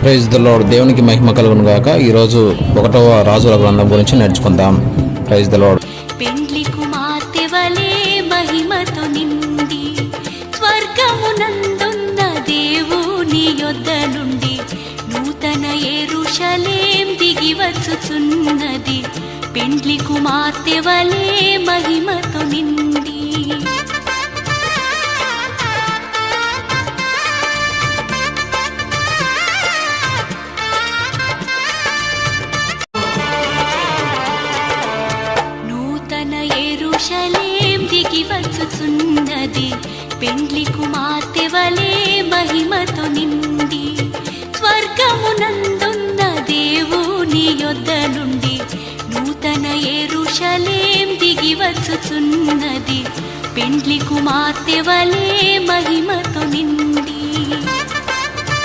Praise the lord. దేవునికి మహిమ కలుగును గాక. ఈరోజు 1వ రాజుల గ్రంథం గురించి నేర్చుకుందాం. Praise the Lord. పెండ్లి కుమార్తె వలె మహిమతో నిండి స్వర్గమునందున్న దేవుని యొద్ద నుండి నూతన యెరూషలేం దిగి వచ్చుచున్నది. పెండ్లి కుమార్తె వలె మహిమతో నిండి యెరూషలేం దిగి వచ్చుచున్నది. పెండ్లి కుమార్తె వలె మహిమతో నిండి స్వర్గమునందున్న దేవుని యొద్ద నుండి నూతన యెరూషలేం దిగి వచ్చుచున్నది. పెండ్లి కుమార్తె వలె మహిమతో నిండి